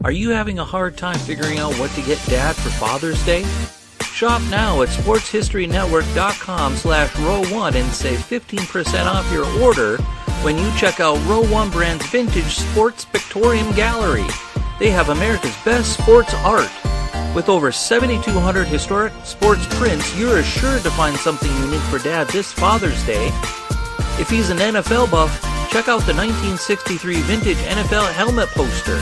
Are you having a hard time figuring out what to get Dad for Father's Day? Shop now at sportshistorynetwork.com/row1 and save 15% off your order when you check out Row 1 Brand's Vintage Sports Pictorium Gallery. They have America's best sports art. With over 7,200 historic sports prints, you're assured to find something unique for Dad this Father's Day. If he's an NFL buff, check out the 1963 vintage NFL helmet poster.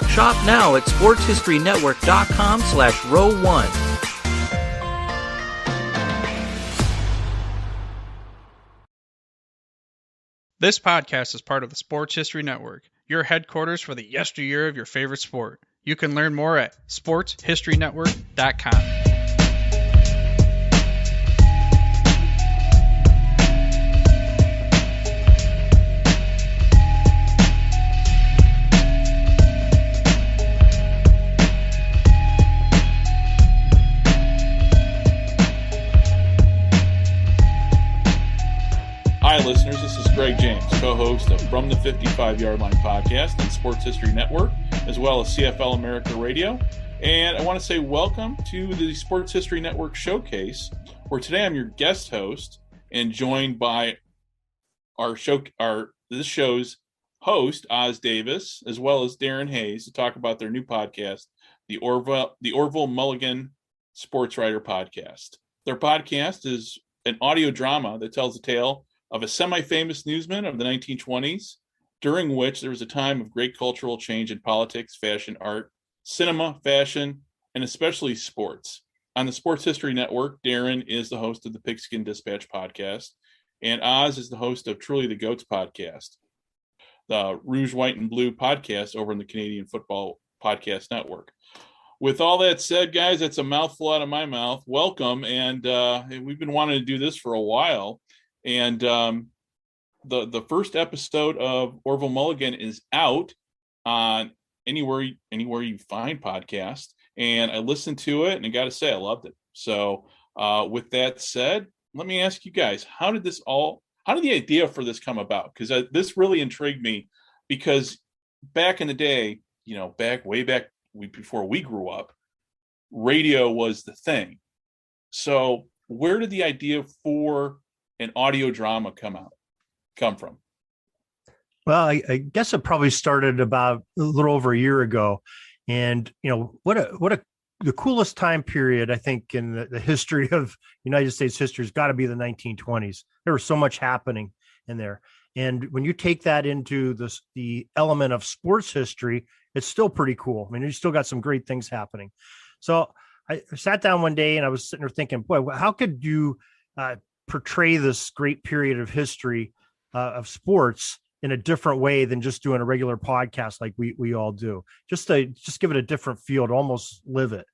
Shop now at sportshistorynetwork.com/row1. This podcast is part of the Sports History Network, your headquarters for the yesteryear of your favorite sport. You can learn more at sportshistorynetwork.com. Hi, listeners. This is Greg James, co-host of From the 55-Yard Line podcast and Sports History Network, as well as CFL America Radio. And I want to say welcome to the Sports History Network Showcase, where today I'm your guest host and joined by this show's host, Os Davis, as well as Darrin Hayes, to talk about their new podcast, the Orville Mulligan Sports Writer Podcast. Their podcast is an audio drama that tells the tale of a semi-famous newsman of the 1920s, during which there was a time of great cultural change in politics, fashion, art, cinema, fashion, and especially sports. On the Sports History Network, Darrin is the host of the Pigskin Dispatch podcast, and Oz is the host of Truly the Goats podcast, the Rouge, White, and Blue podcast over in the Canadian Football Podcast Network. With all that said, guys, that's a mouthful out of my mouth. Welcome, and we've been wanting to do this for a while. And the first episode of Orville Mulligan is out on anywhere you find podcasts. And I listened to it, and I got to say, I loved it. So with that said, let me ask you guys, how did the idea for this come about? Because this really intrigued me, because back in the day, way back before we grew up, radio was the thing. So where did the idea for an audio drama come from? Well, I guess it probably started about a little over a year ago. And, the coolest time period, I think, in the history of United States history has got to be the 1920s. There was so much happening in there. And when you take that into the element of sports history, it's still pretty cool. I mean, you still got some great things happening. So I sat down one day and I was sitting there thinking, boy, how could you portray this great period of history of sports in a different way than just doing a regular podcast like we all do, just give it a different feel, to almost live it.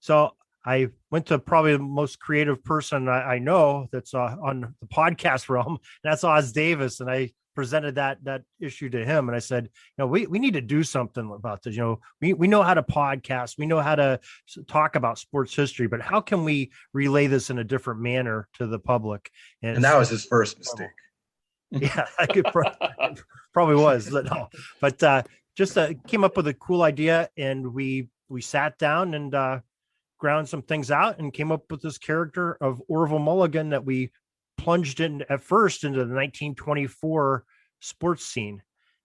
So I went to probably the most creative person I know that's on the podcast realm, and that's Os Davis. And I presented that issue to him, and I said, we need to do something about this. We know how to podcast, we know how to talk about sports history, but how can we relay this in a different manner to the public? And that was his first mistake. Yeah, I could probably was, but just came up with a cool idea, and we sat down and ground some things out and came up with this character of Orville Mulligan that we plunged in at first into the 1924 sports scene.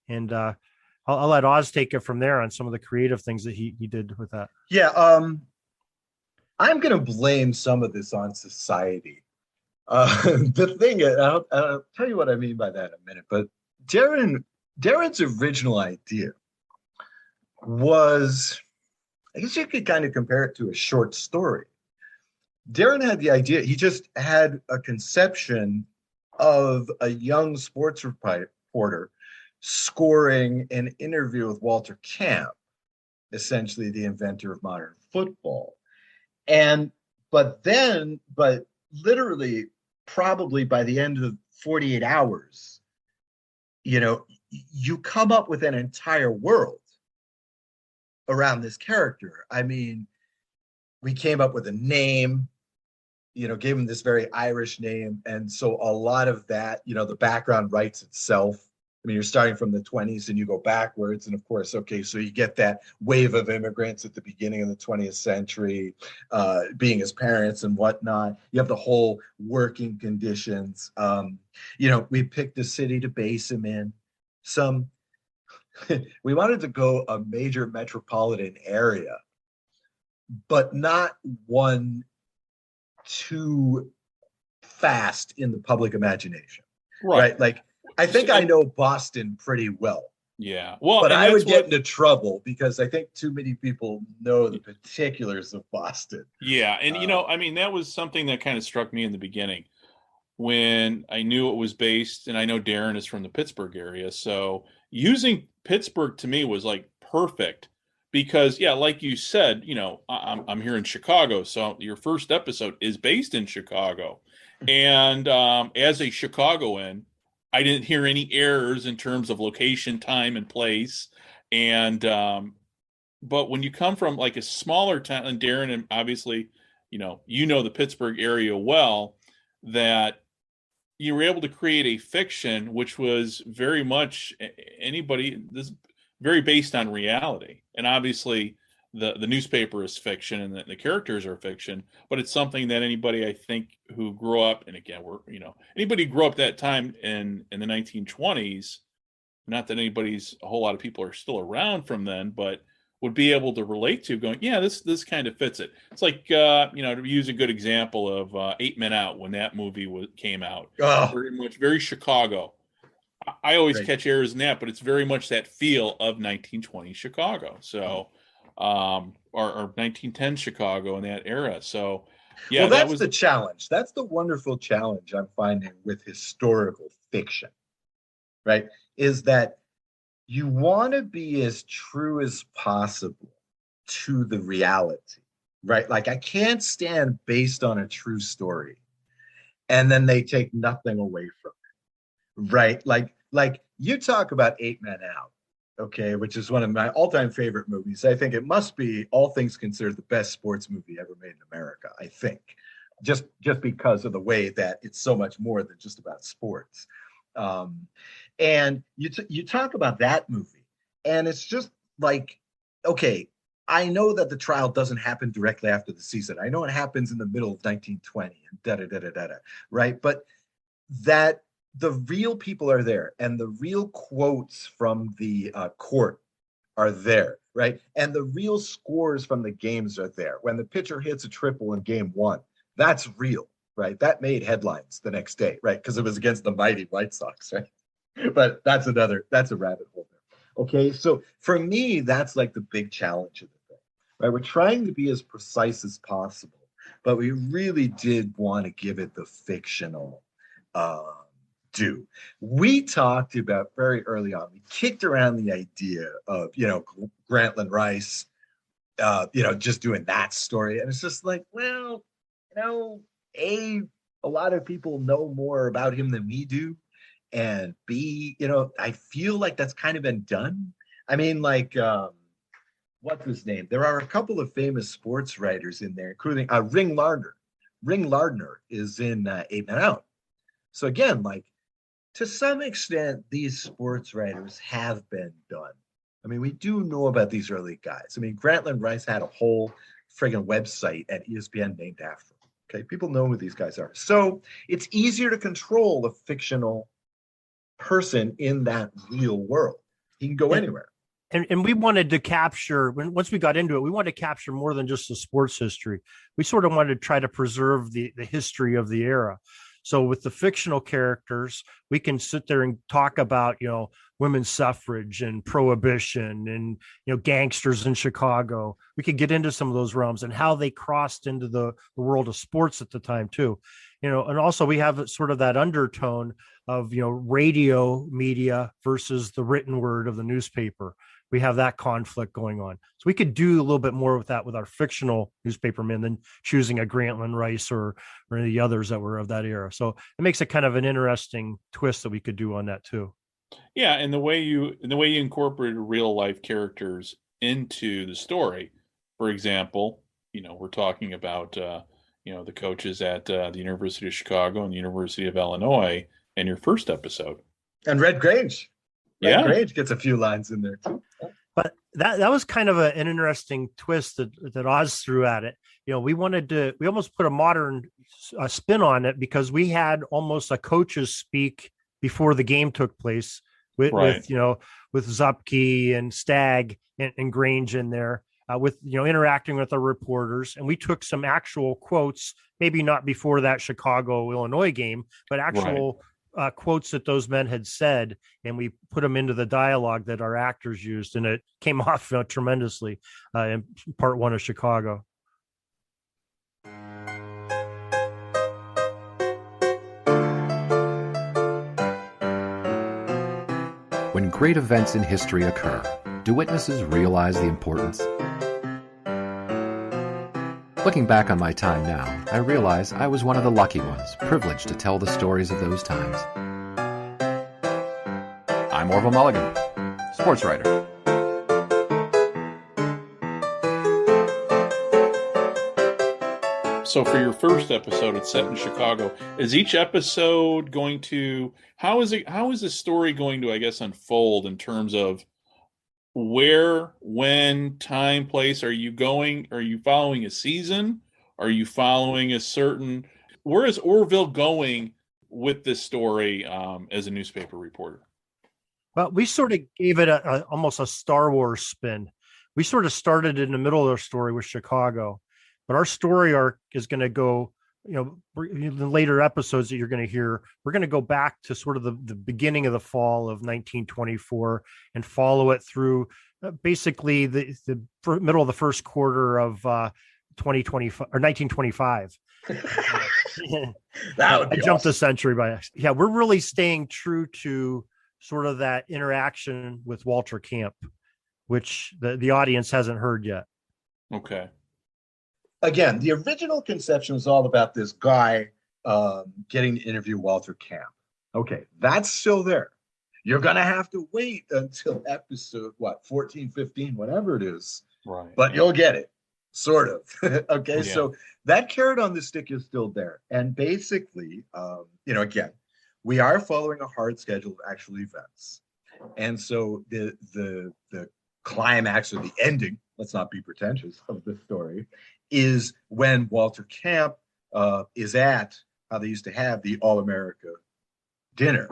And I'll let Oz take it from there on some of the creative things that he did with that. Yeah. I'm going to blame some of this on society. The thing is, I'll tell you what I mean by that in a minute, but Darrin's original idea was, I guess you could kind of compare it to a short story. Darrin had the idea, he just had a conception of a young sports reporter scoring an interview with Walter Camp, essentially the inventor of modern football. But literally, probably by the end of 48 hours, you come up with an entire world around this character. I mean, we came up with a name, gave him this very Irish name. And so a lot of that, the background writes itself. I mean, you're starting from the 20s and you go backwards. And of course, okay, so you get that wave of immigrants at the beginning of the 20th century, being his parents and whatnot. You have the whole working conditions. We picked a city to base him in. We wanted to go a major metropolitan area, but not one too fast in the public imagination. Right? Like, I think I know Boston pretty well. Yeah. Well, but I would get into trouble because I think too many people know the particulars of Boston. Yeah. And, I mean, that was something that kind of struck me in the beginning when I knew it was based, and I know Darrin is from the Pittsburgh area. So using Pittsburgh to me was like perfect because, yeah, like you said, I'm here in Chicago. So your first episode is based in Chicago. And as a Chicagoan, I didn't hear any errors in terms of location, time, and place. And but when you come from like a smaller town, and Darrin, and obviously, you know the Pittsburgh area well, that you were able to create a fiction which was very much very based on reality. And obviously, the newspaper is fiction and the characters are fiction, but it's something that anybody, I think, who grew up, and again, anybody who grew up that time in the 1920s, not that a whole lot of people are still around from then, but would be able to relate to, going, yeah, this kind of fits it. It's like, to use a good example of 8 Men Out, when that movie came out. Very Chicago. I always catch errors in that, but it's very much that feel of 1920 Chicago. So, or 1910 Chicago in that era. So, yeah, well, that's the challenge. That's the wonderful challenge I'm finding with historical fiction, right? Is that you want to be as true as possible to the reality, right? Like, I can't stand based on a true story and then they take nothing away from it, right? Like you talk about 8 Men Out, okay, which is one of my all-time favorite movies. I think it must be, all things considered, the best sports movie ever made in America, I think, just because of the way that it's so much more than just about sports. And you talk about that movie, and it's just like, okay, I know that the trial doesn't happen directly after the season. I know it happens in the middle of 1920 and da-da-da-da-da, right? But that the real people are there, and the real quotes from the court are there, right? And the real scores from the games are there. When the pitcher hits a triple in game 1, that's real, right? That made headlines the next day, right? Because it was against the mighty White Sox, right? But that's a rabbit hole there. Okay, so for me, that's like the big challenge of the thing, right? We're trying to be as precise as possible, but we really did want to give it the fictional due. We talked about very early on, we kicked around the idea of, Grantland Rice, just doing that story. And it's just like, well, A, a lot of people know more about him than we do. And B, I feel like that's kind of been done. I mean, like, what's his name? There are a couple of famous sports writers in there, including Ring Lardner. Ring Lardner is in 8 Men Out. So again, like, to some extent, these sports writers have been done. I mean, we do know about these early guys. I mean, Grantland Rice had a whole friggin' website at ESPN named after him. Okay, people know who these guys are. So it's easier to control a fictional person in that real world. He can go anywhere. And we wanted to capture, once we got into it, we wanted to capture more than just the sports history. We sort of wanted to try to preserve the history of the era. So with the fictional characters, we can sit there and talk about, women's suffrage and prohibition and, gangsters in Chicago. We could get into some of those realms and how they crossed into the world of sports at the time too. And also we have sort of that undertone of, radio media versus the written word of the newspaper. We have that conflict going on. So we could do a little bit more with that with our fictional newspapermen than choosing a Grantland Rice or any of the others that were of that era. So it makes it kind of an interesting twist that we could do on that too. Yeah, and the way you incorporated real life characters into the story. For example, we're talking about the coaches at the University of Chicago and the University of Illinois in your first episode. And Red Grange. Yeah. Grange gets a few lines in there too. But that was kind of an interesting twist that Oz threw at it. We almost put a modern spin on it because we had almost a coach's speak before the game took place with Zupke and Stagg and Grange in there, with interacting with the reporters, and we took some actual quotes, maybe not before that Chicago Illinois game, but actual quotes that those men had said, and we put them into the dialogue that our actors used, and it came off tremendously in part one of Chicago. When great events in history occur, do witnesses realize the importance? Looking back on my time now, I realize I was one of the lucky ones, privileged to tell the stories of those times. I'm Orville Mulligan, sports writer. So for your first episode, it's set in Chicago. Is each episode going to, how is the story going to, I guess, unfold in terms of where, when, time, place? Are you following a season? Are you following a certain, where is Orville going with this story as a newspaper reporter? Well, we sort of gave it almost a Star Wars spin. We sort of started in the middle of the story with Chicago, but our story arc is going to go, the later episodes that you're going to hear, we're going to go back to sort of the beginning of the fall of 1924 and follow it through basically the middle of the first quarter of 2025 or 1925. I jumped a century by accident. Yeah, we're really staying true to sort of that interaction with Walter Camp, which the audience hasn't heard yet. Okay. Again, the original conception was all about this guy getting to interview Walter Camp. Okay, that's still there. You're going to have to wait until episode, 14, 15, whatever it is. Right. But you'll get it, sort of. Okay, Yeah. So that carrot on the stick is still there. And basically, again, we are following a hard schedule of actual events. And so the climax or the ending, let's not be pretentious, of the story is when Walter Camp is at how they used to have the All-America dinner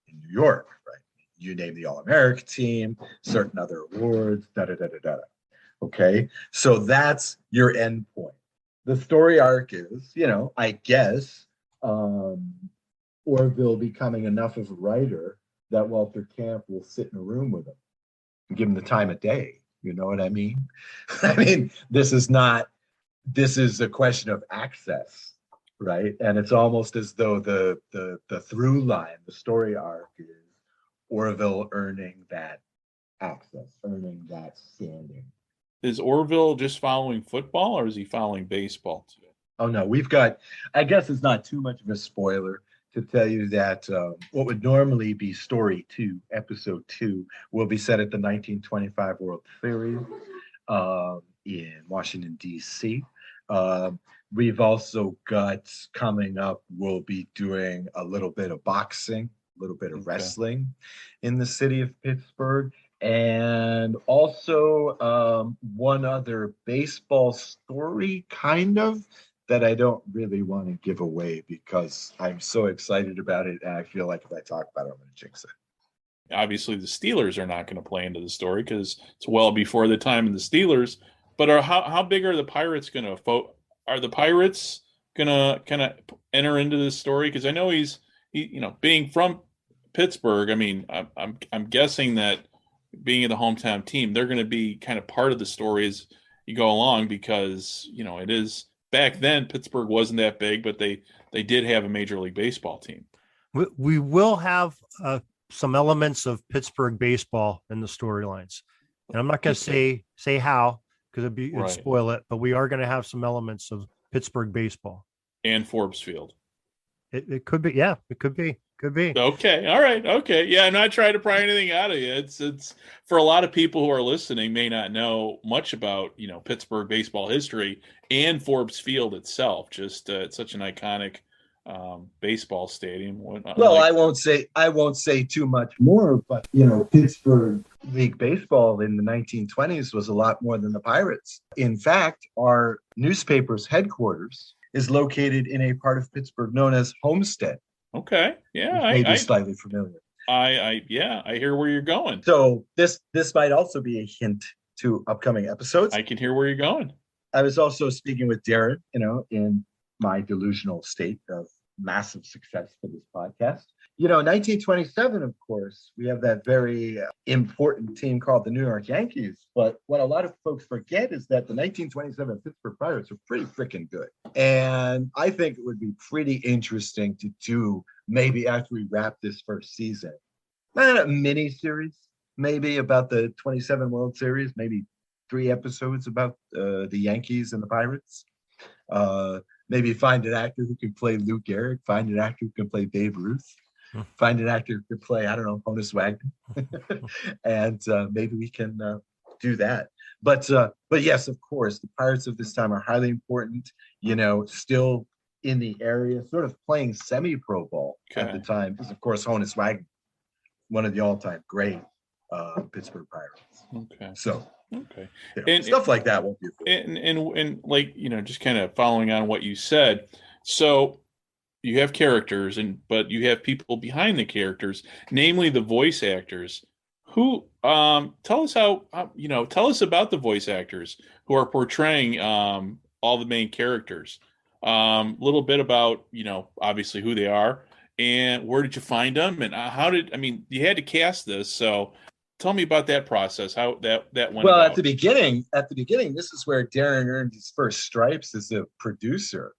in New York, right? You name the All-America team, certain other awards, da-da-da-da-da. Okay, so that's your end point. The story arc is, I guess, Orville becoming enough of a writer that Walter Camp will sit in a room with him and give him the time of day. You know what I mean? I mean, this is a question of access, right? And it's almost as though the through line, the story arc is Orville earning that access, earning that standing. Is Orville just following football, or is he following baseball too? Oh no, I guess it's not too much of a spoiler to tell you that what would normally be story 2, episode 2, will be set at the 1925 World Series in Washington, D.C. We've also got coming up, we'll be doing a little bit of boxing, a little bit of wrestling in the city of Pittsburgh, and also one other baseball story, kind of, that I don't really want to give away because I'm so excited about it, and I feel like if I talk about it, I'm going to jinx it. Obviously, the Steelers are not going to play into the story because it's well before the time of the Steelers. But how big are the Pirates going to Are the Pirates going to kind of enter into this story? Because I know he's being from Pittsburgh. I mean, I'm guessing that being in the hometown team, they're going to be kind of part of the story as you go along because it is. Back then, Pittsburgh wasn't that big, but they did have a Major League Baseball team. We will have some elements of Pittsburgh baseball in the storylines, and I'm not going to say how because it'd spoil it. But we are going to have some elements of Pittsburgh baseball And Forbes Field. It could be, yeah. It could be. Okay. All right. Okay. Yeah. I'm not trying to pry anything out of you. It's for a lot of people who are listening may not know much about, Pittsburgh baseball history and Forbes Field itself. Just it's such an iconic baseball stadium. Well, I won't say too much more, but Pittsburgh League baseball in the 1920s was a lot more than the Pirates. In fact, our newspaper's headquarters is located in a part of Pittsburgh known as Homestead. Okay, yeah, maybe slightly familiar. I hear where you're going. So this might also be a hint to upcoming episodes. I can hear where you're going. I was also speaking with Darrin, in my delusional state of massive success for this podcast. 1927, of course, we have that very important team called the New York Yankees. But what a lot of folks forget is that the 1927 Pittsburgh Pirates are pretty freaking good. And I think it would be pretty interesting to do, maybe after we wrap this first season, a mini series, maybe about the 27 World Series, maybe 3 episodes about the Yankees and the Pirates. Maybe find an actor who can play Lou Gehrig, find an actor who can play Babe Ruth, find an actor who can play, I don't know, Honus Wagner. And maybe we can do that. But yes, of course, the Pirates of this time are highly important, still in the area, sort of playing semi-pro ball at the time. Because, of course, Honus Wagner, one of the all-time great Pittsburgh Pirates. Okay. So. Okay. And stuff like that won't be and like, just kind of following on what you said. So you have characters but you have people behind the characters, namely the voice actors who tell us about the voice actors who are portraying all the main characters. Little bit about, obviously who they are and where did you find them and you had to cast this, so tell me about that process, how that went well about. At the beginning, this is where Darrin earned his first stripes as a producer.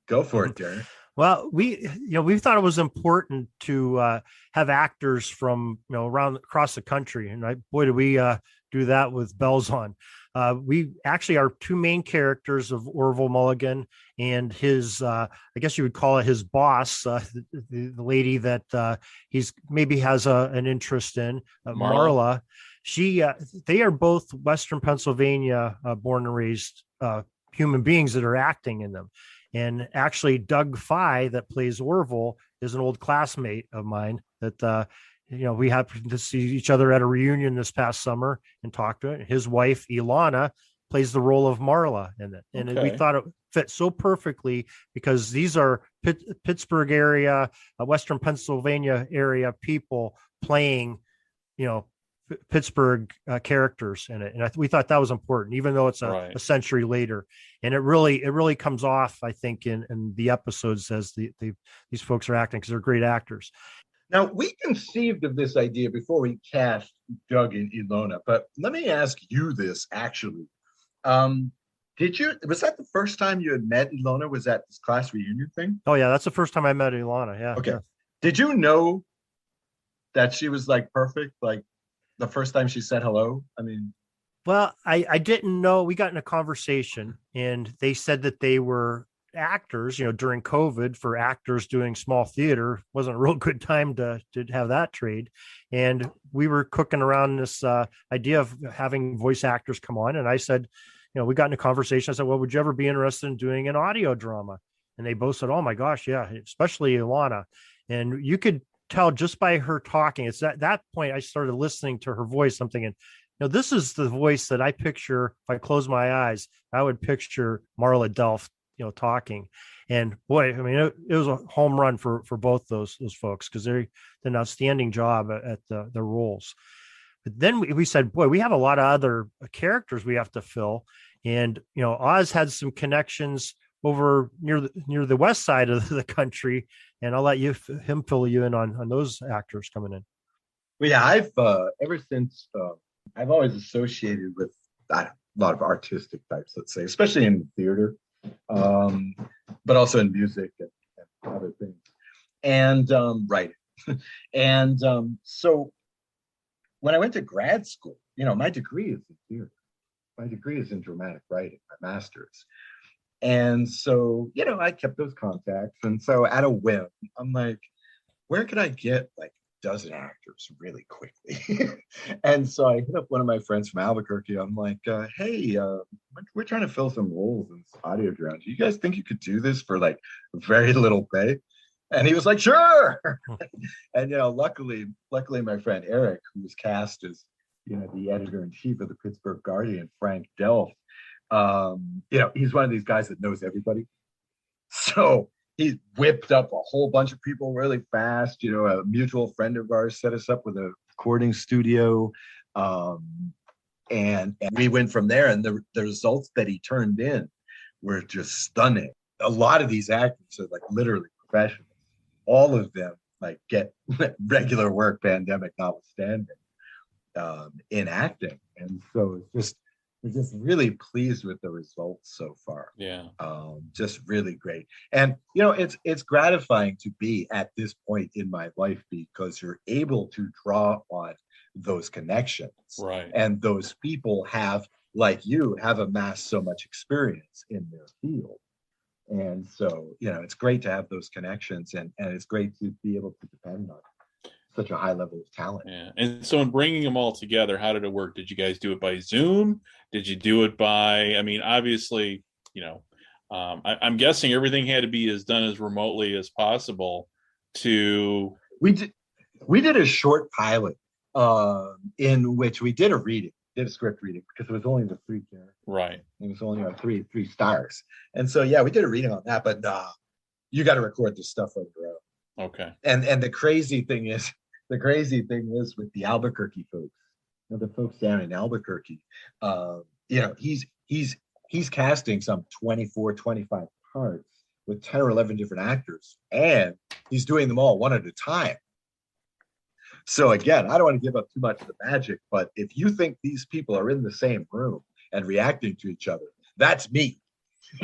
Go for it, Darrin. Well, we thought it was important to have actors from around across the country, and boy, did we do that with bells on. We actually, our 2 main characters of Orville Mulligan and his, I guess you would call it his boss, the lady that he's maybe has an interest in, Marla. They are both Western Pennsylvania born and raised human beings that are acting in them. And actually, Doug Fye, that plays Orville, is an old classmate of mine that we happened to see each other at a reunion this past summer and talk to it. His wife, Ilana, plays the role of Marla in it. And we thought it fit so perfectly because these are Pittsburgh area, Western Pennsylvania area people playing, Pittsburgh characters in it. And we thought that was important, even though it's a century later. And it really comes off, I think, in the episodes as these folks are acting, because they're great actors. Now, we conceived of this idea before we cast Doug and Ilona, but let me ask you this, actually. Was that the first time you had met Ilona? Was that this class reunion thing? Oh, yeah, that's the first time I met Ilona, yeah. Okay. Yeah. Did you know that she was, perfect, the first time she said hello? Well, I didn't know. We got in a conversation, and they said that they were actors, during COVID, for actors doing small theater wasn't a real good time to have that trade. And we were cooking around this idea of having voice actors come on. And I said, we got in a conversation. I said, well, would you ever be interested in doing an audio drama? And they both said, oh my gosh, yeah, especially Ilana. And you could tell just by her talking. It's at that point I started listening to her voice. I'm thinking, this is the voice that I picture. If I close my eyes, I would picture Marla Delft, talking. And boy, it was a home run for both those folks, because they did an outstanding job at the roles. But then we said, boy, we have a lot of other characters we have to fill. And, Oz had some connections over near the west side of the country. And I'll let him fill you in on those actors coming in. Well, yeah, I've ever since I've always associated with a lot of artistic types, let's say, especially in theater, but also in music and other things, and writing. And so when I went to grad school, my degree is in theater. My degree is in dramatic writing, my master's. And so, I kept those contacts. And so at a whim, I'm like, where could I get a dozen actors really quickly? And so I hit up one of my friends from Albuquerque. I'm like, hey, we're trying to fill some roles in this audio drama. Do you guys think you could do this for like very little pay? And he was like, sure. And, luckily my friend Eric, who was cast as, the editor-in-chief of the Pittsburgh Guardian, Frank Delft, he's one of these guys that knows everybody. So he whipped up a whole bunch of people really fast. A mutual friend of ours set us up with a recording studio. And we went from there, and the results that he turned in were just stunning. A lot of these actors are like literally professionals. All of them like get regular work, pandemic notwithstanding, in acting. And so we're just really pleased with the results so far. Yeah. Just really great. And, it's gratifying to be at this point in my life because you're able to draw on those connections. Right. And those people have, like you, have amassed so much experience in their field. And so, it's great to have those connections, and it's great to be able to depend on such a high level of talent. Yeah. And so in bringing them all together, how did it work? Did you guys do it by Zoom? Did you do it by, obviously, I'm guessing everything had to be done as remotely as possible We did a short pilot in which we did a script reading because it was only the 3 characters. Right. It was only three stars. And so, yeah, we did a reading on that, but you got to record this stuff on your own. Okay. And the crazy thing is with the Albuquerque folks, the folks down in Albuquerque, he's casting some 24, 25 parts with 10 or 11 different actors, and he's doing them all one at a time. So again, I don't want to give up too much of the magic, but if you think these people are in the same room and reacting to each other, that's me.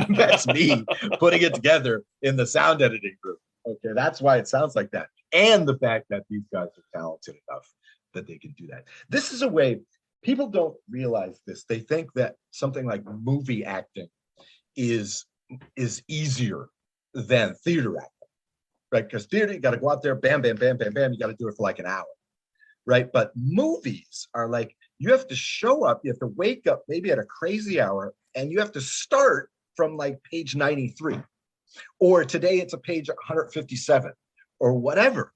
That's me putting it together in the sound editing room. Okay, that's why it sounds like that. And the fact that these guys are talented enough that they can do that. This is a way people don't realize this. They think that something like movie acting is easier than theater acting. Right? Because theater, you got to go out there, bam, bam, bam, bam, bam. You got to do it for like an hour, right? But movies are like, you have to show up, you have to wake up maybe at a crazy hour, and you have to start from like page 93. Or today it's a page 157 or whatever.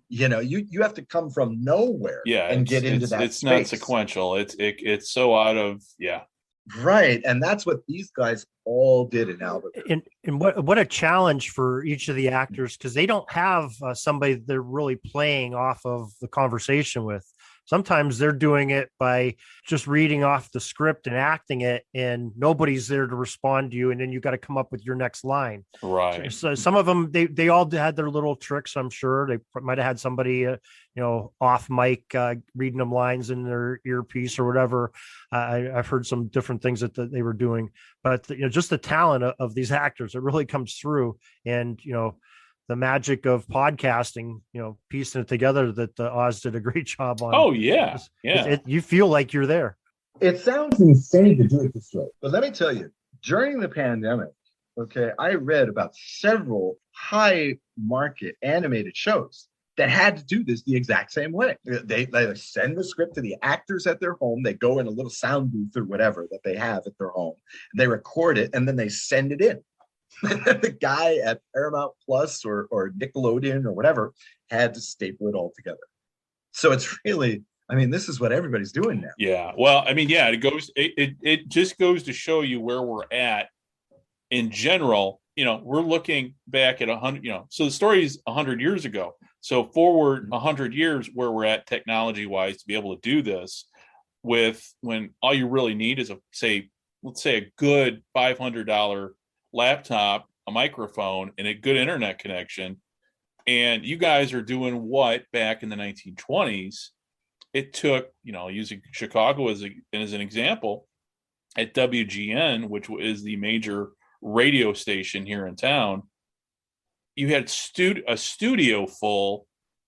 You have to come from nowhere and get into that It's space. not sequential. It's so out of, yeah. Right. And that's what these guys all did in Albuquerque. And what a challenge for each of the actors, because they don't have somebody they're really playing off of the conversation with. Sometimes they're doing it by just reading off the script and acting it, and nobody's there to respond to you. And then you got to come up with your next line. Right. So some of them, they all had their little tricks. I'm sure they might have had somebody, off mic reading them lines in their earpiece or whatever. I've heard some different things that they were doing, but just the talent of these actors, it really comes through. And, the magic of podcasting, piecing it together, that Oz did a great job on. Oh, yeah. Yeah. You feel like you're there. It sounds insane to do it this way. But let me tell you, during the pandemic, okay, I read about several high market animated shows that had to do this the exact same way. They send the script to the actors at their home. They go in a little sound booth or whatever that they have at their home. They record it, and then they send it in. The guy at Paramount Plus or Nickelodeon or whatever had to staple it all together. So it's really, this is what everybody's doing now. Yeah. Well, it just goes to show you where we're at in general. We're looking back at 100, so the story is 100 years ago. So forward 100 years where we're at technology wise to be able to do this with, when all you really need is let's say a good $500 laptop, a microphone, and a good internet connection. And you guys are doing what back in the 1920s it took, using Chicago as an example, at WGN, which is the major radio station here in town, you had a studio full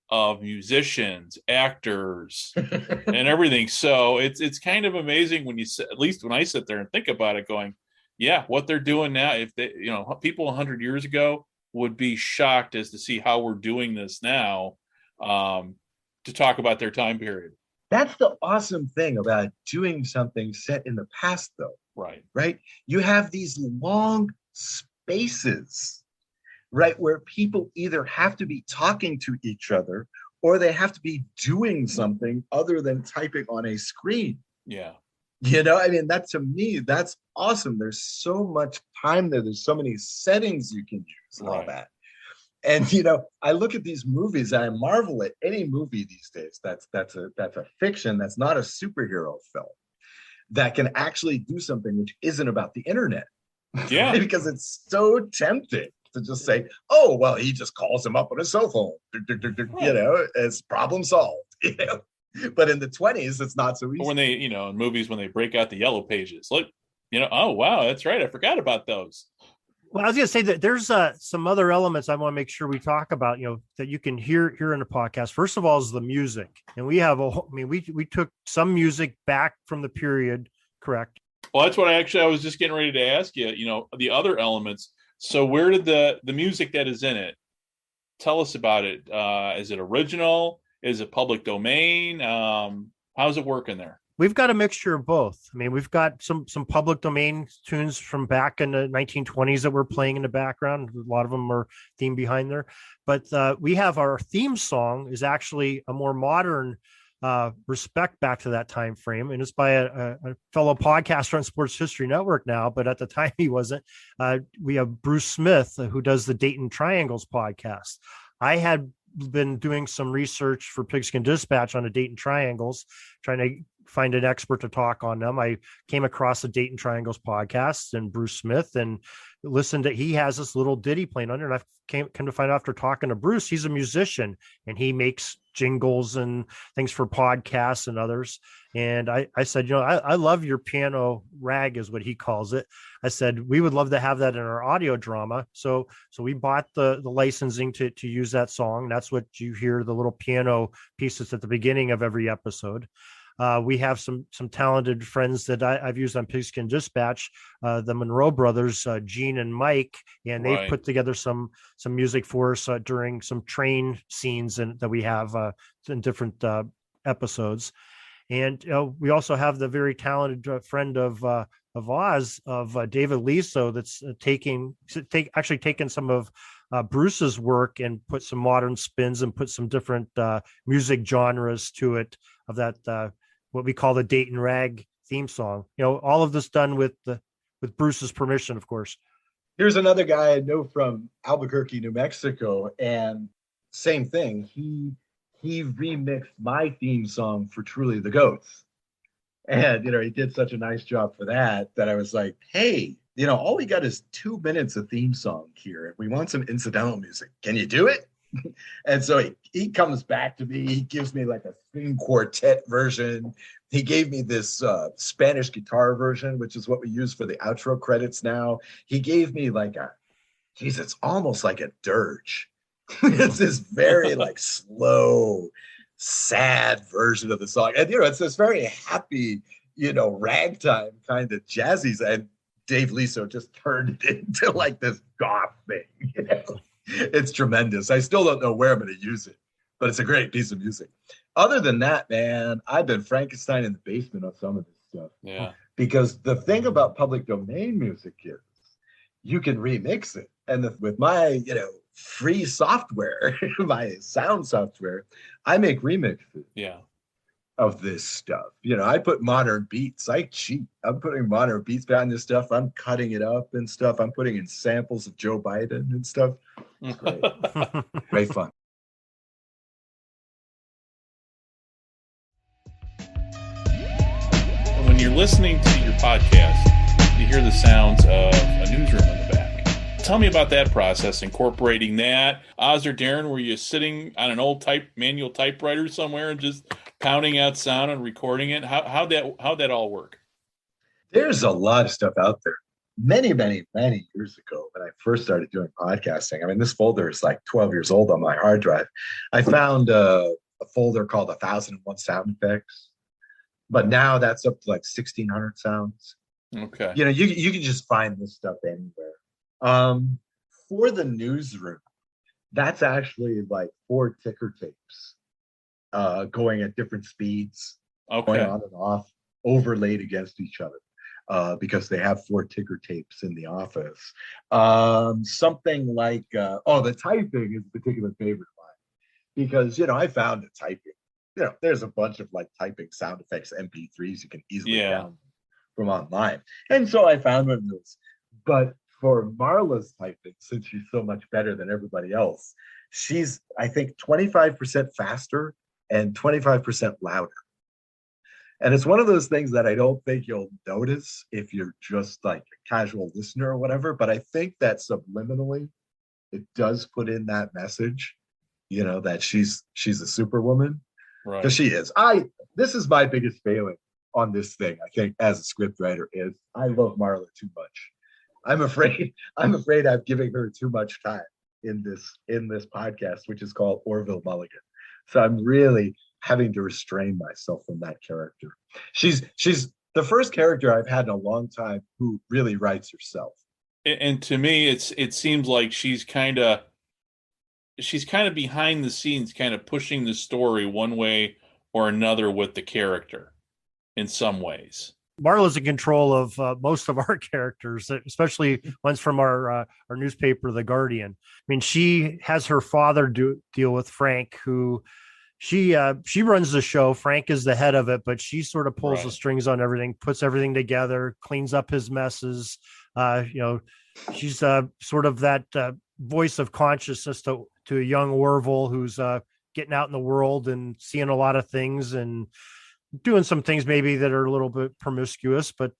of musicians, actors, and everything. So it's kind of amazing when at least when I sit there and think about it, going, yeah, what they're doing now, if they, people 100 years ago would be shocked as to see how we're doing this now, to talk about their time period. That's the awesome thing about doing something set in the past, though. Right? You have these long spaces, right, where people either have to be talking to each other or they have to be doing something other than typing on a screen. Yeah. I mean, that to me, that's awesome. There's so much time there. There's so many settings you can use and all that. And I look at these movies and I marvel at any movie these days that's a fiction, that's not a superhero film, that can actually do something which isn't about the internet. Yeah. Because it's so tempting to just say, oh, well, he just calls him up on his cell phone. It's problem solved. But in the 20s, it's not so easy. When they, in movies, when they break out the yellow pages, look, oh, wow, that's right. I forgot about those. Well, I was going to say that there's some other elements I want to make sure we talk about, that you can hear in the podcast. First of all is the music. And we have we took some music back from the period, correct? Well, that's what I was just getting ready to ask you, the other elements. So where did the music that is in it, tell us about it. Is it original? Is it public domain? How's it working there? We've got a mixture of both. I mean, we've got some public domain tunes from back in the 1920s that we're playing in the background. A lot of them are themed behind there. But we have our theme song is actually a more modern respect back to that time frame, and it's by a fellow podcaster on Sports History Network now, but at the time he wasn't. We have Bruce Smith, who does the Dayton Triangles podcast. I had been doing some research for Pigskin Dispatch on the Dayton Triangles, trying to find an expert to talk on them. I came across the Dayton Triangles podcast and Bruce Smith and listened to, he has this little ditty playing under, and I came to find out after talking to Bruce, he's a musician and he makes jingles and things for podcasts and others. And I said, I love your piano rag is what he calls it. I said, we would love to have that in our audio drama. So we bought the licensing to use that song. That's what you hear, the little piano pieces at the beginning of every episode. We have some talented friends that I've used on Pigskin Dispatch, the Monroe brothers, Gene and Mike, and they've put together some music for us during some train scenes that we have in different episodes. And we also have the very talented friend of Oz, of David Liso, that's actually taken some of Bruce's work and put some modern spins and put some different music genres to it, of that what we call the Dayton Rag theme song. All of this done with Bruce's permission, of course. Here's another guy I know from Albuquerque, New Mexico, and same thing. He remixed my theme song for Truly the Goats. And, he did such a nice job for that I was like, hey, all we got is 2 minutes of theme song here. We want some incidental music. Can you do it? And so he comes back to me. He gives me like a string quartet version. He gave me this Spanish guitar version, which is what we use for the outro credits now. He gave me it's almost like a dirge. It's this very slow, sad version of the song. And, it's this very happy, ragtime kind of jazzy. And Dave Liso just turned it into this goth thing, It's tremendous. I still don't know where I'm going to use it, but it's a great piece of music. Other than that, man, I've been Frankenstein in the basement on some of this stuff. Yeah. Because the thing about public domain music is you can remix it. And with my, free software, my sound software, I make remixes. Yeah. Of this stuff. I put modern beats. I cheat. I'm putting modern beats behind this stuff. I'm cutting it up and stuff. I'm putting in samples of Joe Biden and stuff. It's great. Great fun. When you're listening to your podcast, you hear the sounds of a newsroom in the back. Tell me about that process, incorporating that. Oz or Darrin, were you sitting on an old manual typewriter somewhere and just pounding out sound and recording it? How'd that all work? There's a lot of stuff out there. Many, many, many years ago, when I first started doing podcasting, I mean, this folder is 12 years old on my hard drive. I found a folder called 1001 Sound Effects, but now that's up to 1,600 sounds. Okay. You can just find this stuff anywhere. For the newsroom, that's actually 4 ticker tapes going at different speeds, Okay. going on and off, overlaid against each other. Because they have 4 ticker tapes in the office. Something like, the typing is a particular favorite of mine because, I found that typing, there's a bunch of like typing sound effects, MP3s you can easily download from online. And so I found one of those. But for Marla's typing, since she's so much better than everybody else, she's, I think, 25% faster and 25% louder. And it's one of those things that I don't think you'll notice if you're just like a casual listener or whatever. But I think that subliminally, it does put in that message, that she's a superwoman. Right. Because she is. This is my biggest failing on this thing, I think, as a script writer, is I love Marla too much. I'm afraid I'm giving her too much time in this podcast, which is called Orville Mulligan. So I'm really having to restrain myself from that character. She's the first character I've had in a long time who really writes herself. And to me, it seems like she's kind of behind the scenes, kind of pushing the story one way or another with the character in some ways. Marla's in control of most of our characters, especially ones from our newspaper, The Guardian. I mean, she has her father deal with Frank, who she runs the show. Frank is the head of it, but she sort of pulls the strings on everything, puts everything together, cleans up his messes. She's sort of that voice of consciousness to a young Orville who's getting out in the world and seeing a lot of things and doing some things maybe that are a little bit promiscuous, but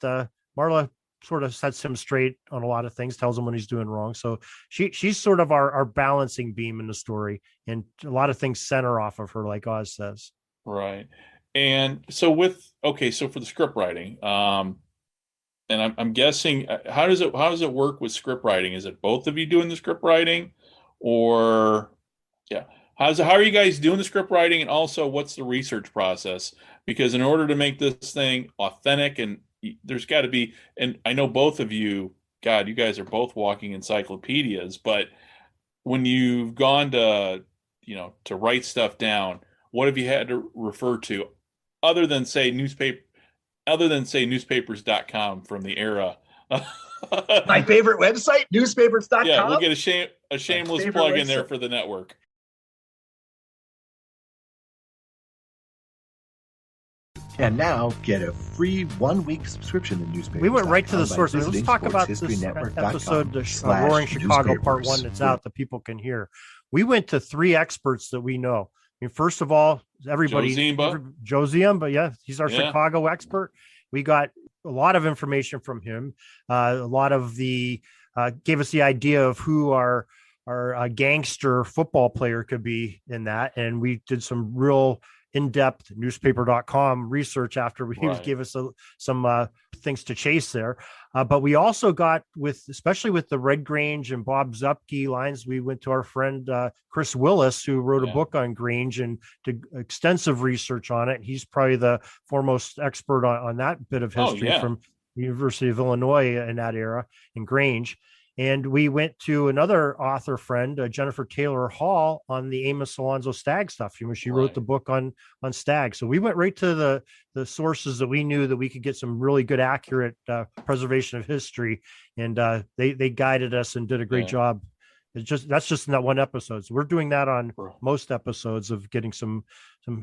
Marla sort of sets him straight on a lot of things, tells him when he's doing wrong. So she's sort of our balancing beam in the story, and a lot of things center off of her, like Oz says. Right. And so so for the script writing, and I'm guessing, how does it work with script writing? Is it both of you doing the script writing, or how are you guys doing the script writing, and also what's the research process? Because in order to make this thing authentic, and there's got to be, and I know both of you, God, you guys are both walking encyclopedias, but when you've gone to write stuff down, what have you had to refer to other than say newspapers.com from the era? My favorite website, newspapers.com. Yeah, we'll get a shameless plug in there for the network. And now get a free 1-week subscription to newspapers. We went right to the source. Let's talk about this episode, Roaring Chicago Part 1 that's out that people can hear. We went to 3 experts that we know. I mean, first of all, everybody, Joe Ziemba, he's our Chicago expert. We got a lot of information from him. A lot of the gave us the idea of who our gangster football player could be in that, and we did some real in-depth newspaper.com research after he gave us some things to chase there. But we also got especially with the Red Grange and Bob Zupke lines, we went to our friend Chris Willis, who wrote a book on Grange and did extensive research on it. He's probably the foremost expert on that bit of history from the University of Illinois in that era in Grange. And we went to another author friend, Jennifer Taylor Hall, on the Amos Alonzo Stagg stuff. She wrote the book on Stagg. So we went right to the sources that we knew that we could get some really good, accurate preservation of history. And they guided us and did a great job. That's just in that one episode. So we're doing that on most episodes of getting some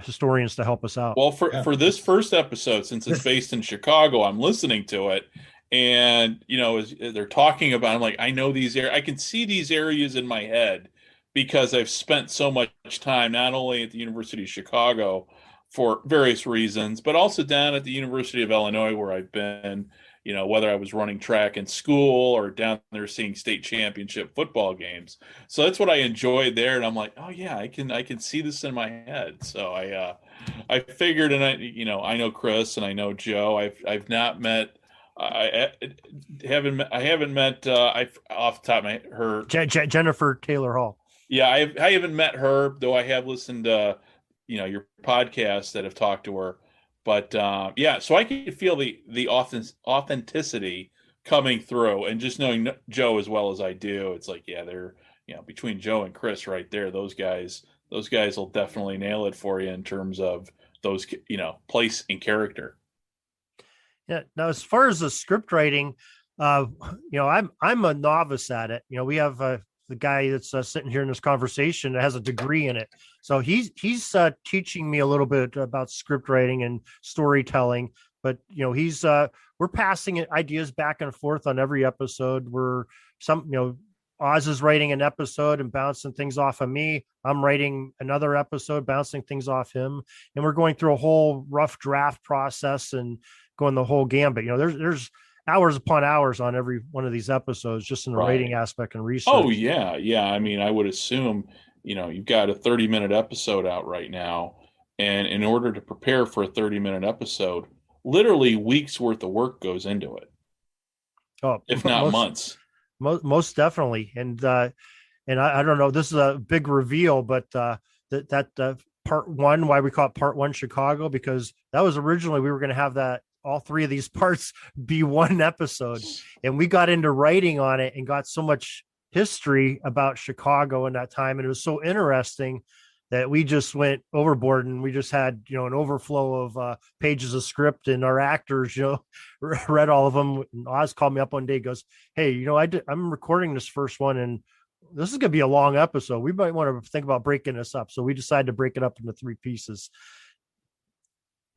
historians to help us out. Well, for this first episode, since it's based in Chicago, I'm listening to it. And, as they're talking about, I'm like, I know these areas. I can see these areas in my head because I've spent so much time, not only at the University of Chicago for various reasons, but also down at the University of Illinois, where I've been, whether I was running track in school or down there seeing state championship football games. So that's what I enjoyed there. And I'm like, oh yeah, I can see this in my head. So I figured, and I know Chris and I know Joe. I've not met. I haven't met off the top of my head Jennifer Taylor Hall. Yeah, I haven't met her, though I have listened to your podcasts that have talked to her. But so I can feel the authenticity coming through, and just knowing Joe as well as I do, it's like they're between Joe and Chris right there, those guys, those guys will definitely nail it for you in terms of those, place and character. Yeah. Now, as far as the script writing, I'm a novice at it. We have the guy that's sitting here in this conversation that has a degree in it, so he's teaching me a little bit about script writing and storytelling. But we're passing ideas back and forth on every episode. Oz is writing an episode and bouncing things off of me. I'm writing another episode, bouncing things off him, and we're going through a whole rough draft process and going the whole gambit. There's hours upon hours on every one of these episodes, just in the writing aspect and research. Oh yeah. I mean, I would assume, you've got a 30-minute episode out right now, and in order to prepare for a 30-minute episode, literally weeks worth of work goes into it. Oh, if not months. Most definitely. And I don't know, this is a big reveal, but that part one, why we call it part one Chicago, because that was originally, we were going to have that all three of these parts be one episode. And we got into writing on it and got so much history about Chicago in that time. And it was so interesting that we just went overboard, and we just had, an overflow of pages of script, and our actors, read all of them. And Oz called me up one day, goes, "Hey, I'm recording this first one, and this is going to be a long episode. We might want to think about breaking this up." So we decided to break it up into 3 pieces.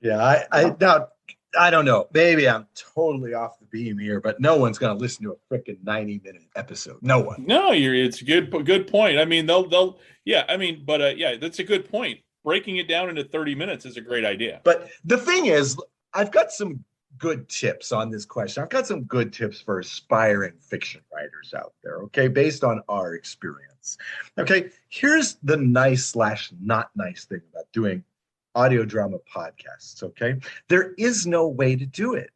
Yeah, I don't know. Maybe I'm totally off the beam here, but no one's going to listen to a freaking 90-minute episode. No one. No, it's a good point. I mean, they'll yeah. I mean, but yeah, that's a good point. Breaking it down into 30 minutes is a great idea. But the thing is, I've got some good tips on this question. I've got some good tips for aspiring fiction writers out there. Okay, based on our experience. Okay, here's the nice/not nice thing about doing audio drama podcasts. Okay, there is no way to do it,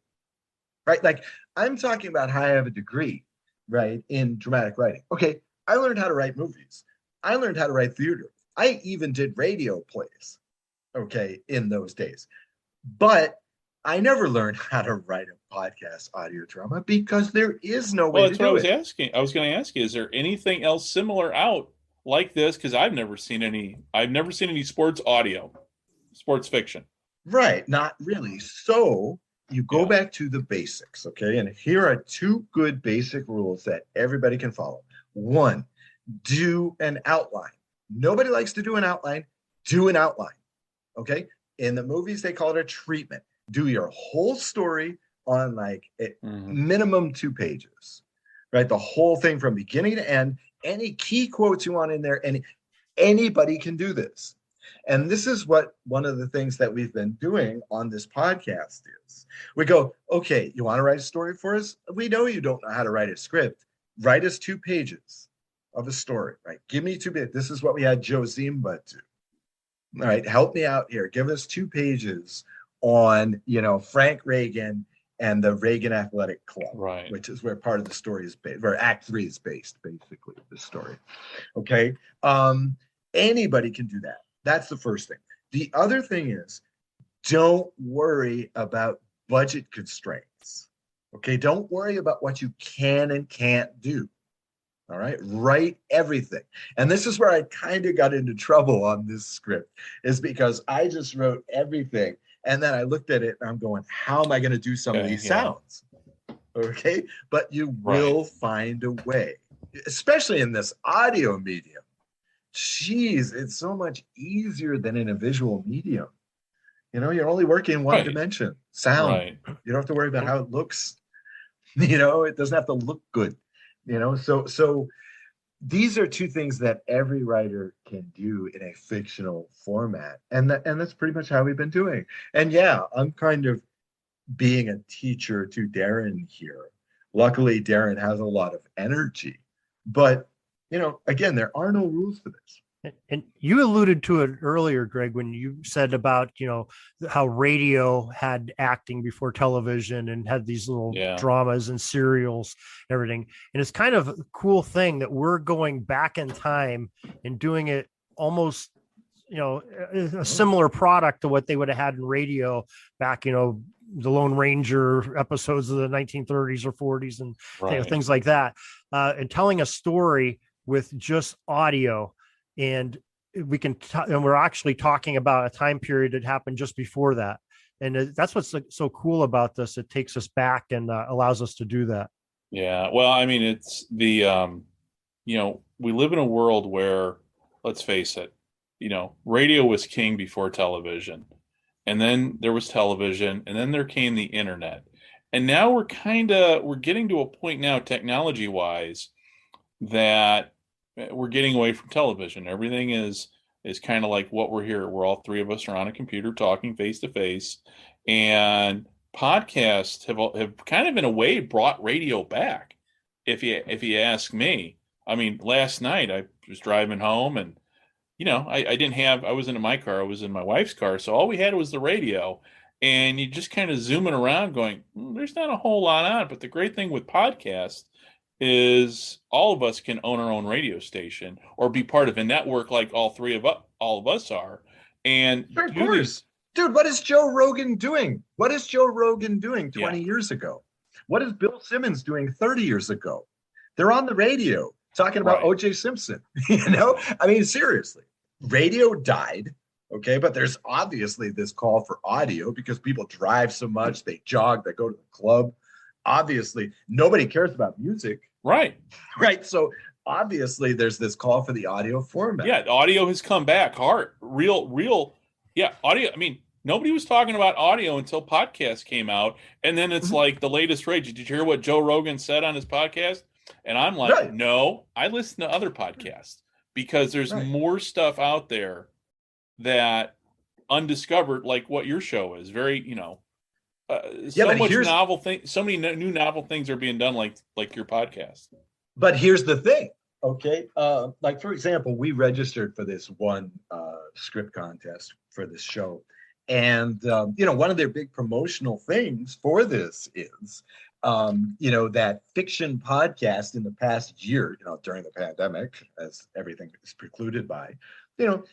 right? Like, I'm talking about how I have a degree, right, in dramatic writing. Okay, I learned how to write movies. I learned how to write theater. I even did radio plays, okay, in those days. But I never learned how to write a podcast audio drama because there is no way to do it. Well, that's what I was asking. I was going to ask you, is there anything else similar out like this? Because I've never seen any sports fiction. Right, not really. So you go back to the basics, okay? And here are 2 good basic rules that everybody can follow. 1, do an outline. Nobody likes to do an outline. Do an outline, okay? In the movies, they call it a treatment. Do your whole story on like minimum 2 pages, right? The whole thing from beginning to end. Any key quotes you want in there, anybody can do this. And this is what one of the things that we've been doing on this podcast is. We go, okay, you want to write a story for us? We know you don't know how to write a script. Write us 2 pages of a story, right? Give me 2 pages. This is what we had Joe Zimba do. All right, help me out here. Give us 2 pages on, Frank Reagan and the Reagan Athletic Club, right? Which is where part of the story is based, where Act 3 is based, basically, the story. Okay, anybody can do that. That's the first thing. The other thing is, don't worry about budget constraints. Okay, don't worry about what you can and can't do. All right, write everything. And this is where I kind of got into trouble on this script, is because I just wrote everything. And then I looked at it and I'm going, how am I going to do some of these sounds? Okay, but you will find a way, especially in this audio medium. Jeez, it's so much easier than in a visual medium. You're only working in one dimension, sound. Right. You don't have to worry about how it looks. It doesn't have to look good. So these are 2 things that every writer can do in a fictional format. And that's pretty much how we've been doing. And yeah, I'm kind of being a teacher to Darrin here. Luckily, Darrin has a lot of energy, but again, there are no rules for this. And you alluded to it earlier, Greg, when you said about, how radio had acting before television and had these little dramas and serials and everything. And it's kind of a cool thing that we're going back in time and doing it almost, a similar product to what they would have had in radio back, the Lone Ranger episodes of the 1930s or 40s and things like that. And telling a story with just audio. And we can, and we're actually talking about a time period that happened just before that. And that's what's so cool about this. It takes us back and allows us to do that. Yeah. Well, I mean, it's the, we live in a world where, let's face it, radio was king before television. And then there was television, and then there came the internet. And now we're getting to a point now, technology wise, that we're getting away from television. Everything is kind of like what we're here. We're all three of us are on a computer talking face to face, and podcasts have kind of in a way brought radio back. If you ask me, I mean, last night I was driving home and I wasn't in my car. I was in my wife's car. So all we had was the radio, and you just kind of zooming around going, there's not a whole lot on. But the great thing with podcasts is all of us can own our own radio station or be part of a network like all of us are. And sure, of course. Dude, what is Joe Rogan doing? What is Joe Rogan doing 20 years ago? What is Bill Simmons doing 30 years ago? They're on the radio talking about O.J. Simpson. I mean, seriously, radio died. Okay. But there's obviously this call for audio because people drive so much, they jog, they go to the club. Obviously, nobody cares about music. Right. Right. So obviously there's this call for the audio format. Yeah. Audio has come back hard. Real. Yeah. Audio. I mean, nobody was talking about audio until podcasts came out. And then it's like the latest rage. Did you hear what Joe Rogan said on his podcast? And I'm like, no, I listen to other podcasts because there's more stuff out there that undiscovered, like what your show is. Very, so much novel thing. So many new novel things are being done, like your podcast. But here's the thing, okay? Like for example, we registered for this one script contest for this show, and one of their big promotional things for this is, that fiction podcast in the past year, during the pandemic, as everything is precluded by,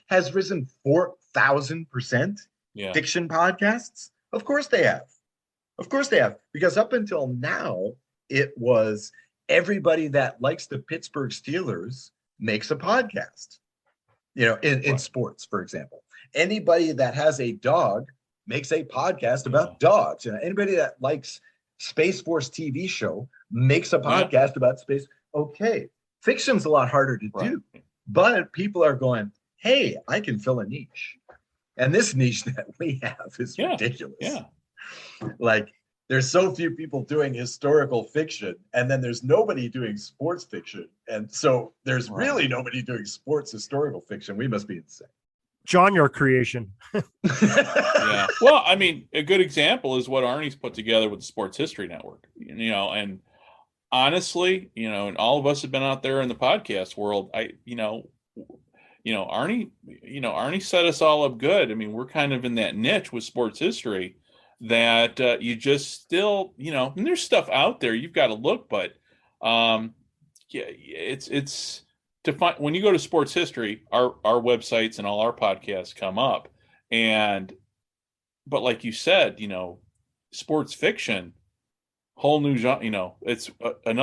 has risen 4,000%. Yeah. Fiction podcasts, of course they have. Of course they have, because up until now, it was everybody that likes the Pittsburgh Steelers makes a podcast, in sports, for example. Anybody that has a dog makes a podcast about dogs. Anybody that likes Space Force TV show makes a podcast about space. Okay. Fiction's a lot harder to do, but people are going, hey, I can fill a niche. And this niche that we have is ridiculous. Yeah. Like, there's so few people doing historical fiction, and then there's nobody doing sports fiction. And so there's really nobody doing sports historical fiction. We must be insane. John, your creation. Yeah. Well, I mean, a good example is what Arnie's put together with the Sports History Network, and honestly, and all of us have been out there in the podcast world. Arnie set us all up good. I mean, we're kind of in that niche with sports history that you just still, and there's stuff out there you've got to look, but it's to find when you go to sports history, our websites and all our podcasts come up, but like you said, sports fiction, whole new genre, it's a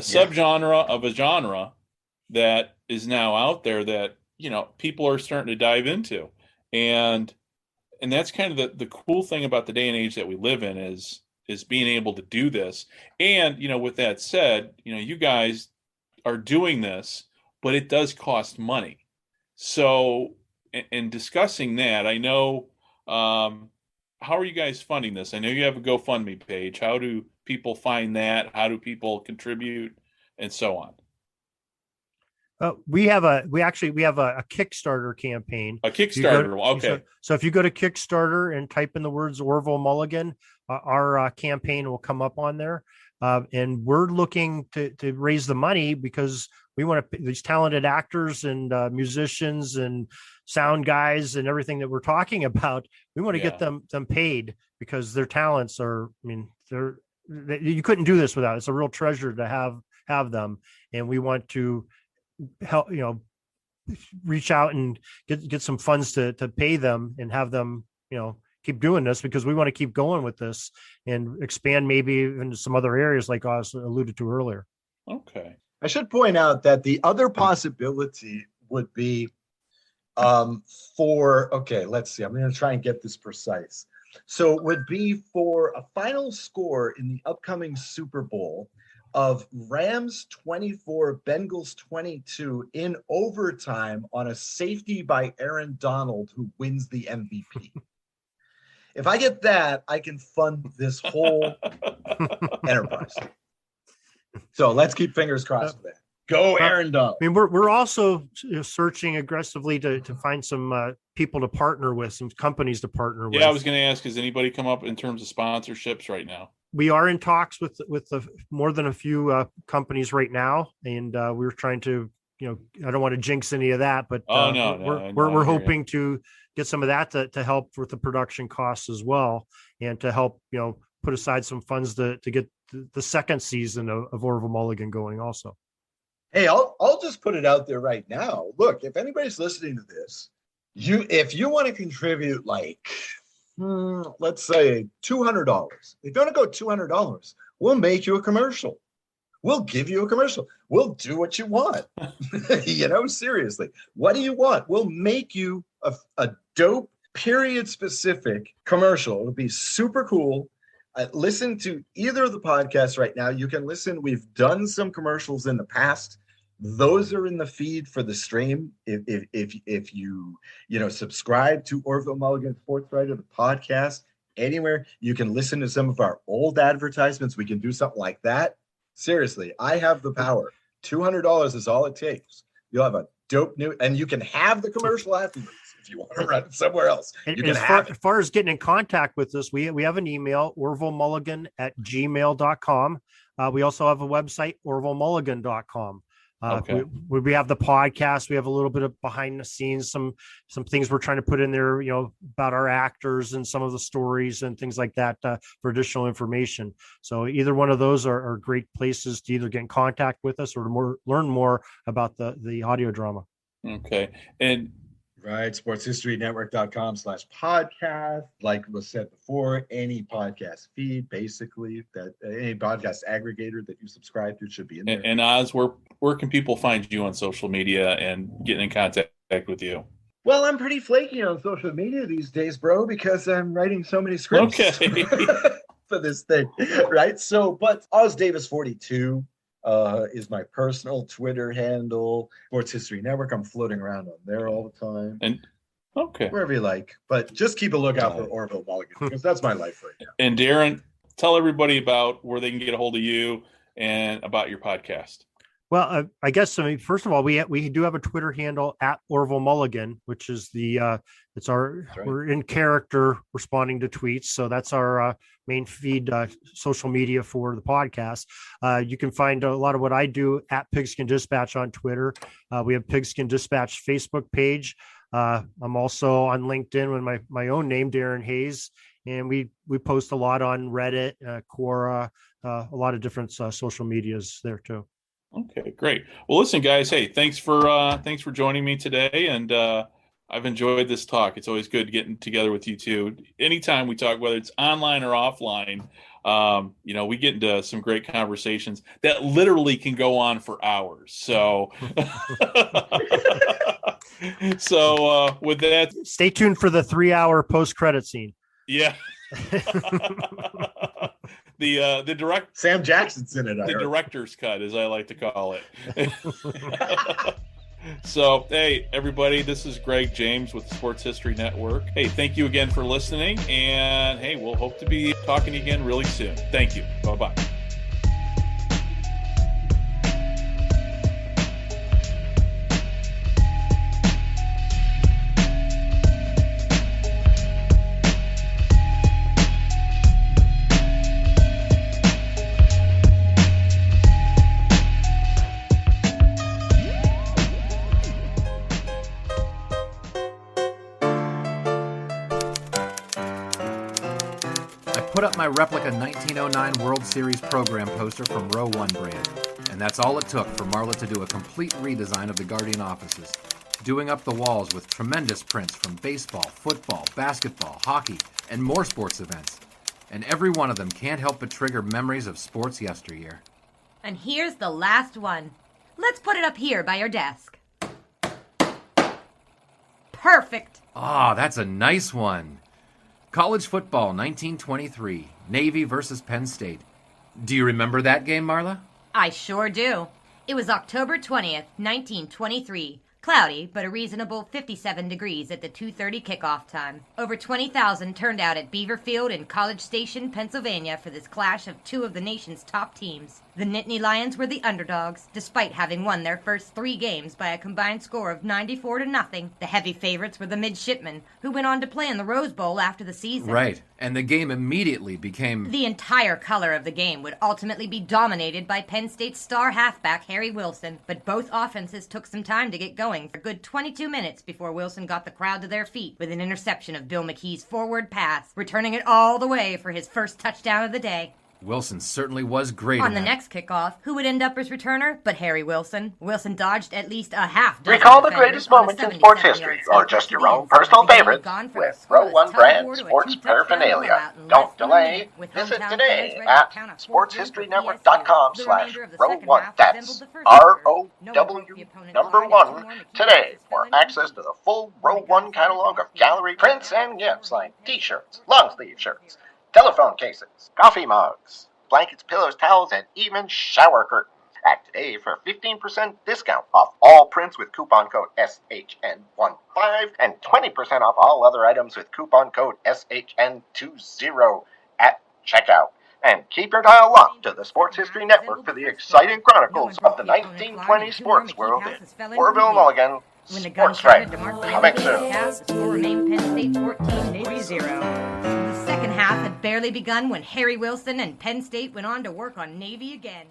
subgenre of a genre that is now out there that people are starting to dive into, and that's kind of the cool thing about the day and age that we live in is being able to do this. And with that said, you guys are doing this, but it does cost money. So in discussing that, I know, how are you guys funding this? I know you have a GoFundMe page. How do people find that? How do people contribute, and so on? We have a Kickstarter campaign. A Kickstarter, okay. So if you go to Kickstarter and type in the words Orville Mulligan, our campaign will come up on there. And we're looking to raise the money because we want these talented actors and musicians and sound guys and everything that we're talking about. We want to get them paid because their talents are. I mean, you couldn't do this without. It's a real treasure to have them, and we want to help reach out and get some funds to pay them and have them keep doing this, because we want to keep going with this and expand maybe into some other areas like Os alluded to earlier. Okay. I should point out that the other possibility would be Let's see. I'm going to try and get this precise. So it would be for a final score in the upcoming Super Bowl of Rams 24, Bengals 22 in overtime on a safety by Aaron Donald, who wins the MVP. If I get that, I can fund this whole enterprise. So let's keep fingers crossed for that. Go, Aaron Donald. I mean, we're also searching aggressively to find some people to partner with, some companies to partner with. Yeah, I was going to ask, has anybody come up in terms of sponsorships right now? We are in talks with more than a few companies right now, and we're trying to, I don't want to jinx any of that, but we're hoping to get some of that to help with the production costs as well, and to help put aside some funds to get the second season of Orville Mulligan going also. Hey, I'll just put it out there right now. Look, if anybody's listening to this, if you want to contribute let's say $200. If you want to go $200, we'll make you a commercial. We'll give you a commercial. We'll do what you want. Seriously. What do you want? We'll make you a dope, period-specific commercial. It'll be super cool. Listen to either of the podcasts right now. You can listen. We've done some commercials in the past. Those are in the feed for the stream. If you subscribe to Orville Mulligan Sports Writer, the podcast, anywhere, you can listen to some of our old advertisements. We can do something like that. Seriously, I have the power. $200 is all it takes. You'll have a dope new, and you can have the commercial afterwards if you want to run it somewhere else. You can have as far as getting in contact with us, we have an email, orvilleMulligan@gmail.com. We also have a website, orvilleMulligan.com. Okay. We have the podcast. We have a little bit of behind the scenes, some things we're trying to put in there, about our actors and some of the stories and things like that for additional information. So either one of those are great places to either get in contact with us or to learn more about the audio drama. Okay. And right, sportshistorynetwork.com/podcast. Like was said before, any podcast feed, basically, that any podcast aggregator that you subscribe to should be in there. And Oz, where can people find you on social media and get in contact with you? Well, I'm pretty flaky on social media these days, bro, because I'm writing so many scripts for this thing, right? So, but Oz Davis 42 is my personal Twitter handle. Sports History Network. I'm floating around on there all the time. And wherever you like, but just keep a lookout for Orville Mulligan because that's my life right now. And Darrin, tell everybody about where they can get a hold of you and about your podcast. Well, I guess first of all, we do have a Twitter handle at Orville Mulligan, which is we're in character responding to tweets, so that's our main feed social media for the podcast. You can find a lot of what I do at Pigskin Dispatch on Twitter. We have Pigskin Dispatch Facebook page. I'm also on LinkedIn with my own name, Darin Hayes, and we post a lot on Reddit, Quora, a lot of different social medias there too. Okay, great. Well, listen, guys. Hey, thanks for joining me today, and I've enjoyed this talk. It's always good getting together with you two. Anytime we talk, whether it's online or offline, we get into some great conversations that literally can go on for hours. So, with that, stay tuned for the 3-hour post-credit scene. Yeah. The direct Sam Jackson's in it. The director's cut, as I like to call it. So, hey, everybody, this is Greg James with the Sports History Network. Hey, thank you again for listening, and hey, we'll hope to be talking again really soon. Thank you. Bye-bye. Put up my replica 1909 World Series program poster from Row 1 brand. And that's all it took for Marla to do a complete redesign of the Guardian offices, doing up the walls with tremendous prints from baseball, football, basketball, hockey, and more sports events. And every one of them can't help but trigger memories of sports yesteryear. And here's the last one. Let's put it up here by your desk. perfect. Ah, that's a nice one. College football, 1923. Navy versus Penn State. Do you remember that game, Marla? I sure do. It was October 20th, 1923. Cloudy, but a reasonable 57 degrees at the 2:30 kickoff time. Over 20,000 turned out at Beaver Field in College Station, Pennsylvania for this clash of two of the nation's top teams. The Nittany Lions were the underdogs, despite having won their first 3 games by a combined score of 94-0. The heavy favorites were the Midshipmen, who went on to play in the Rose Bowl after the season. Right, and the game immediately became... The entire color of the game would ultimately be dominated by Penn State's star halfback Harry Wilson, but both offenses took some time to get going for a good 22 minutes before Wilson got the crowd to their feet with an interception of Bill McKee's forward pass, returning it all the way for his first touchdown of the day. Wilson certainly was great On the next kickoff, who would end up as returner but Harry Wilson? Wilson dodged at least a half dozen. Recall the greatest moments in sports history, or just your own personal favorites, with Row 1 brand sports paraphernalia. Don't delay. Visit today at sportshistorynetwork.com/Row1. That's ROW1 today for access to the full Row 1 catalog of gallery prints and gifts like t-shirts, long-sleeve shirts, telephone cases, coffee mugs, blankets, pillows, towels, and even shower curtains. Act today for 15% discount off all prints with coupon code SHN15 and 20% off all other items with coupon code SHN20 at checkout. And keep your dial locked to the Sports History Network for the exciting chronicles of the 1920 sports world in Orville Mulligan, Sports Writer. Coming soon. The score remained Penn State 14, Navy 0. The second half had barely begun when Harry Wilson and Penn State went on to work on Navy again.